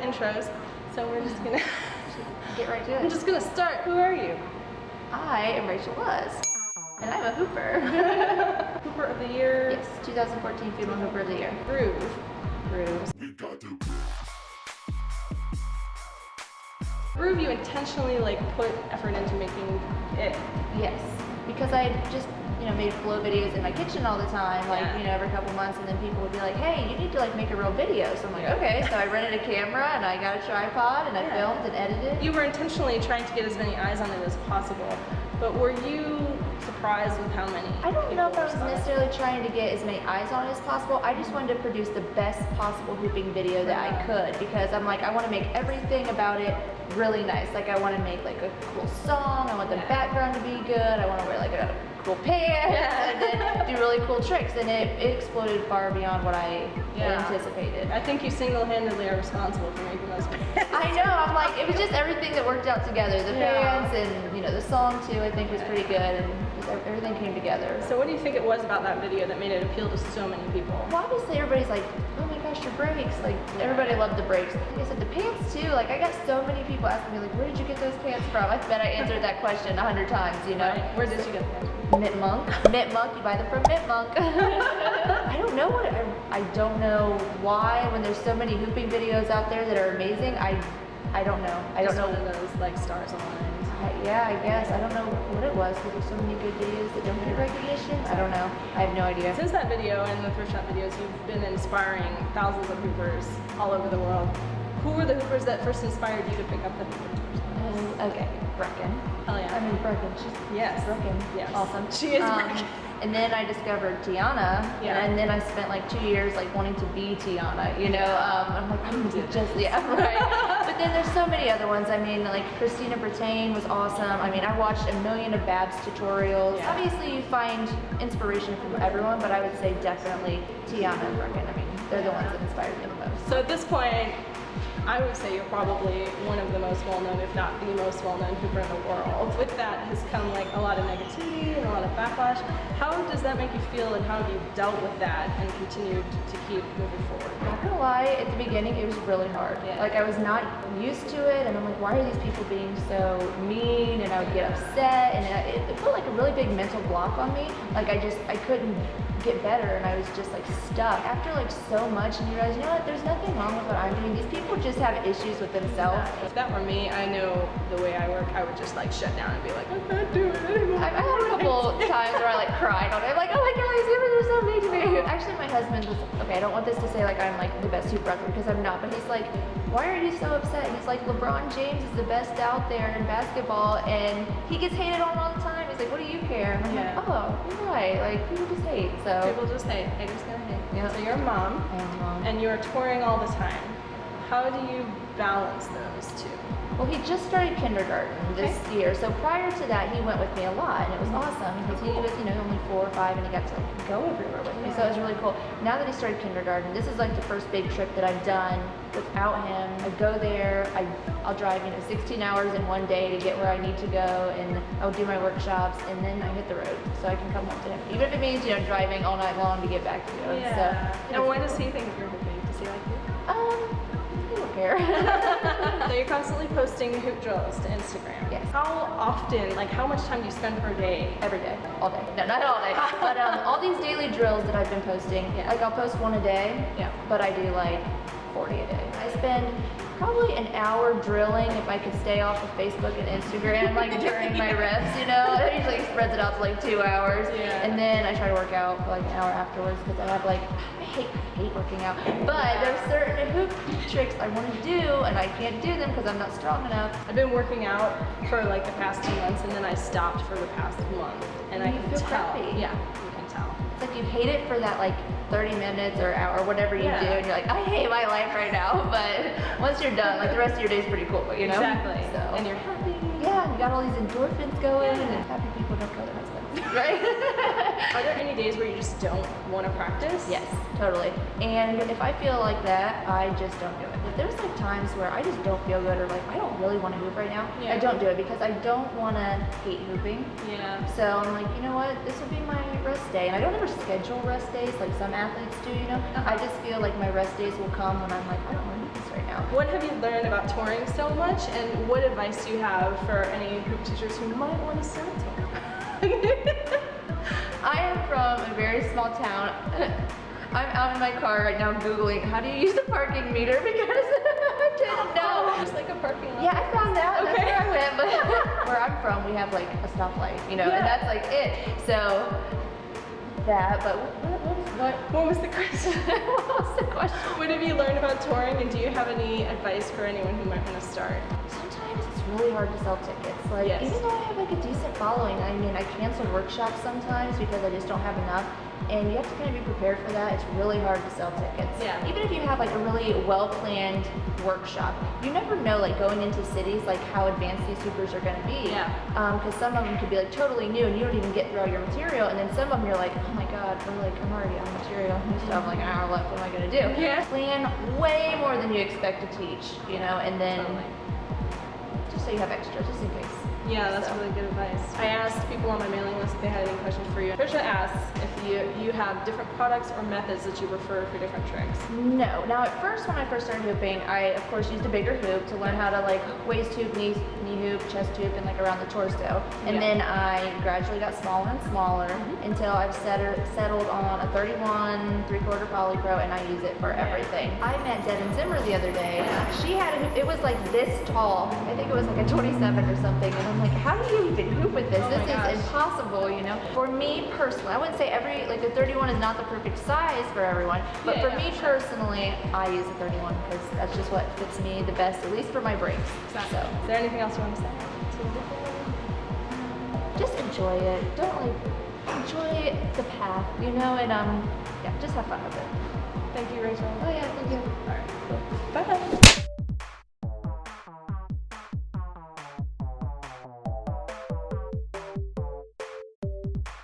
intros, so we're just gonna get right to it. I'm just gonna start. Who are you? I am Rachael, and I'm a hooper. Hooper of the year? Yes, 2014 Female Hooper of the Year. Groove. Groove, you intentionally like put effort into making it. Yes, because I just made flow videos in my kitchen all the time, like every couple months, and then people would be like, hey, you need to like make a real video. So I'm like, okay. So I rented a camera and I got a tripod and I filmed and edited. You were intentionally trying to get as many eyes on it as possible, but were you surprised with how many? I don't know if I was necessarily trying to get as many eyes on it as possible. I just wanted to produce the best possible hooping video that I could, because I'm like, I want to make everything about it really nice. Like I want to make like a cool song, I want the background to be good, I want to wear like a cool pants and then do really cool tricks, and it exploded far beyond what I anticipated. I think you single-handedly are responsible for making those pants. I know, I'm like, it was just everything that worked out together. The pants and the song too, I think was pretty good, and just everything came together. So what do you think it was about that video that made it appeal to so many people? Well, obviously everybody's like, oh my gosh, your brakes. Like everybody loved the brakes. Like I said, the pants too. Like I got so many people asking me like, where did you get those pants from? I bet I answered that question 100 times, Right. Where did you get them? Mint Monk. Mint Monk, you buy them from Mint Monk. I don't know I don't know why, when there's so many hooping videos out there that are amazing, I don't know. I don't know. One of those like stars aligned. Yeah, I guess. I don't know what it was, because there's so many good videos that don't get recognition. I don't know. I have no idea. Since that video and the thrift shop videos, you've been inspiring thousands of hoopers all over the world. Who were the hoopers that first inspired you to pick up the hoopers? Okay, Brecken. Oh yeah. I mean Brecken. She's Brecken. Yes. Awesome. She is Brecken. And then I discovered Tiana, and then I spent like 2 years like wanting to be Tiana. I'm like, I'm gonna be just right. But then there's so many other ones. I mean, like Christina Bertain was awesome. I mean, I watched a million of Babs tutorials. Yeah. Obviously, you find inspiration from everyone, but I would say definitely Tiana and Brecken. I mean, they're the ones that inspired me the most. So at this point, I would say you're probably one of the most well-known, if not the most well-known hooper in the world. With that has come like a lot of negativity and a lot of backlash. How does that make you feel, and how have you dealt with that and continued to keep moving forward? I'm not gonna lie, at the beginning it was really hard. Like I was not used to it, and I'm like, why are these people being so mean? And I would get upset, and it felt like a really big mental block on me. Like I couldn't get better, and I was just like stuck. After like so much, and you realize, you know what, there's nothing wrong with what I'm doing. These people just have issues with themselves. If that were me, I know the way I work, I would just like shut down and be like, I can't do it anymore. I've had a couple times where I like cried on it. I'm like, oh my god, these people are so mean to me. Actually, my husband was, okay, I don't want this to say like I'm like the best hooper ever, because I'm not, but he's like, why are you so upset? He's like, LeBron James is the best out there in basketball, and he gets hated on all the time. He's like, what do you care? And I'm like, oh, you're right. Like, people just hate. So people just hate. Haters gonna hate. Yeah. So you're a mom. I am a mom. And you're touring all the time. How do you balance those two? Well, he just started kindergarten this year, so prior to that, he went with me a lot, and it was awesome, because he was, only 4 or 5, and he got to like, go everywhere with me, so it was really cool. Now that he started kindergarten, this is like the first big trip that I've done without him. I go there, I'll drive 16 hours in one day to get where I need to go, and I'll do my workshops, and then I hit the road, so I can come home to him. Even if it means, driving all night long to get back to him. Yeah. So, and what does he think of your hooping? Does he like you? I don't care. So you're constantly posting hoop drills to Instagram. Yes. How often, like how much time do you spend per day? Every day. All day. No, not all day. But all these daily drills that I've been posting, like I'll post one a day, but I do like 40 a day. I spend probably an hour drilling if I could stay off of Facebook and Instagram like during my reps, It usually spreads it out to like 2 hours. Yeah. And then I try to work out for like an hour afterwards, because I have like, I hate working out. But there's certain hoop tricks I want to do, and I can't do them because I'm not strong enough. I've been working out for like the past 2 months, and then I stopped for the past month. And I can feel tell. crappy. Yeah, you can tell. It's like you hate it for that like 30 minutes or hour, whatever you do, and you're like, I hate my life right now. But once you're done, like the rest of your day is pretty cool, Exactly. So, and you're happy. Yeah, and you got all these endorphins going, and happy people don't kill their husbands, right? Are there any days where you just don't want to practice? Yes, totally. And if I feel like that, I just don't do it. If there's like times where I just don't feel good, or like I don't really want to hoop right now, I don't do it, because I don't want to hate hooping. Yeah. So I'm like, you know what, this will be my rest day. And I don't ever schedule rest days like some athletes do, I just feel like my rest days will come when I'm like, I don't want to do this right now. What have you learned about touring so much, and what advice do you have for any hoop teachers who might want to start touring? I am from a very small town. I'm out in my car right now Googling how do you use the parking meter because I didn't know. There's like a parking lot. Yeah, I found out. Okay. That's where I went. But where I'm from, we have like a stoplight, you know, and that's like it. So that, but What was the question? what was the question? What have you learned about touring, and do you have any advice for anyone who might want to start? Sometimes it's really hard to sell tickets. Like, Yes. even though I have like a decent following, I mean, I cancel workshops sometimes because I just don't have enough. And you have to kind of be prepared for that. It's really hard to sell tickets. Yeah. Even if you have like a really well-planned workshop, you never know, like going into cities, like how advanced these hoopers are going to be. Yeah. Because some of them could be like totally new and you don't even get through all your material. And then some of them you're like, oh my God, we're like, I'm already on material and stuff. Like an hour left, what am I going to do? Yeah. Plan way more than you expect to teach, you know, and then just so you have extra, just in case. Yeah, that's So. really good advice. I asked people on my mailing list if they had any questions for you. Trisha asks if you have different products or methods that you prefer for different tricks. No. Now at first, when I first started hooping, I of course used a bigger hoop to learn how to like waist hoop, knee hoop, chest hoop, and like around the torso. And Yeah. then I gradually got smaller and smaller until I've settled on a 31 3/4 poly pro, and I use it for everything. I met Devin Zimmer the other day. She had a hoop, it was like this tall. I think it was like a 27 or something. And I'm like, how do you even hoop with this? Oh my This gosh. is impossible, you know? For me personally, I wouldn't say like the 31 is not the perfect size for everyone, but Yeah, for yeah, me sure. personally, I use a 31 because that's just what fits me the best, at least for my breaks. Exactly. So Is there anything else you want to say? just enjoy it. Don't like enjoy the path, you know, and yeah, just have fun with it. Thank you, Rachel. Oh yeah, thank you. All right. Bye.